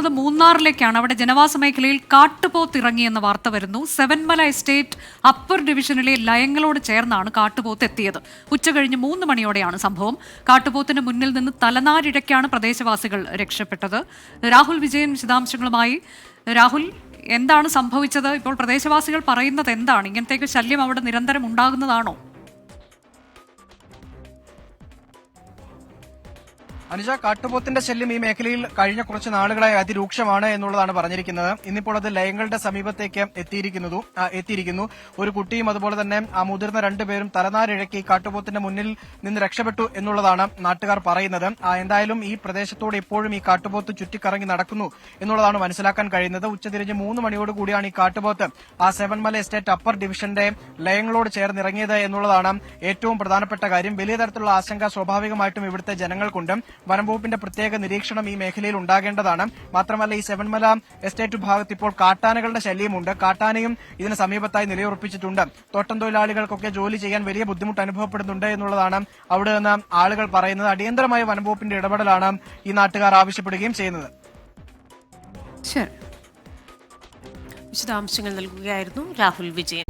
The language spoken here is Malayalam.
പോകുന്നത് മൂന്നാറിലേക്കാണ്. അവിടെ ജനവാസ മേഖലയിൽ കാട്ടുപോത്ത് ഇറങ്ങിയെന്ന വാർത്ത വരുന്നു. സെവൻമല എസ്റ്റേറ്റ് അപ്പർ ഡിവിഷനിലെ ലയങ്ങളോട് ചേർന്നാണ് കാട്ടുപോത്ത് എത്തിയത്. ഉച്ചകഴിഞ്ഞ് 3 മണിയോടെയാണ് സംഭവം. കാട്ടുപോത്തിന് മുന്നിൽ നിന്ന് തലനാരിഴയ്ക്കാണ് പ്രദേശവാസികൾ രക്ഷപ്പെട്ടത്. രാഹുൽ വിജയൻ വിശദാംശങ്ങളുമായി. രാഹുൽ, എന്താണ് സംഭവിച്ചത്? ഇപ്പോൾ പ്രദേശവാസികൾ പറയുന്നത് എന്താണ്? ഇങ്ങനത്തേക്ക് ശല്യം അവിടെ നിരന്തരം ഉണ്ടാകുന്നതാണോ? അനുജ, കാട്ടുപോത്തിന്റെ ശല്യം ഈ മേഖലയിൽ കഴിഞ്ഞ കുറച്ച് നാളുകളായി അതിരൂക്ഷമാണ് എന്നുള്ളതാണ് പറഞ്ഞിരിക്കുന്നത്. ഇന്നിപ്പോൾ അത് ലയങ്ങളുടെ സമീപത്തേക്ക് എത്തിയിരിക്കുന്നു. ഒരു കുട്ടിയും അതുപോലെ തന്നെ ആ മുതിർന്ന 2 പേരും തലനാരിഴക്കി കാട്ടുപോത്തിന്റെ മുന്നിൽ നിന്ന് രക്ഷപ്പെട്ടു എന്നുള്ളതാണ് നാട്ടുകാർ പറയുന്നത്. എന്തായാലും ഈ പ്രദേശത്തോട് ഇപ്പോഴും ഈ കാട്ടുപോത്ത് ചുറ്റിക്കറങ്ങി നടക്കുന്നു എന്നുള്ളതാണ് മനസ്സിലാക്കാൻ കഴിയുന്നത്. ഉച്ചതിരിഞ്ഞ് 3 മണിയോടുകൂടിയാണ് ഈ കാട്ടുപോത്ത് ആ സെവൻമല എസ്റ്റേറ്റ് അപ്പർ ഡിവിഷന്റെ ലയങ്ങളോട് ചേർന്നിറങ്ങിയത് എന്നുള്ളതാണ് ഏറ്റവും പ്രധാനപ്പെട്ട കാര്യം. വലിയ തരത്തിലുള്ള ആശങ്ക സ്വാഭാവികമായിട്ടും ഇവിടുത്തെ ജനങ്ങൾക്കുണ്ട്. വനംവകുപ്പിന്റെ പ്രത്യേക നിരീക്ഷണം ഈ മേഖലയിൽ ഉണ്ടാകേണ്ടതാണ്. മാത്രമല്ല, ഈ സെവൻമല എസ്റ്റേറ്റ് ഭാഗത്ത് ഇപ്പോൾ കാട്ടാനകളുടെ ശല്യമുണ്ട്. കാട്ടാനയും ഇതിന് സമീപത്തായി നിലയുറപ്പിച്ചിട്ടുണ്ട്. തോട്ടം തൊഴിലാളികൾക്കൊക്കെ ജോലി ചെയ്യാൻ വലിയ ബുദ്ധിമുട്ട് അനുഭവപ്പെടുന്നുണ്ട് എന്നുള്ളതാണ് അവിടെ നിന്ന് ആളുകൾ പറയുന്നത്. അടിയന്തരമായ വനംവകുപ്പിന്റെ ഇടപെടലാണ് ഈ നാട്ടുകാർ ആവശ്യപ്പെടുകയും ചെയ്യുന്നത്. വിശദാംശങ്ങൾ നൽകുകയായിരുന്നു രാഹുൽ വിജയൻ.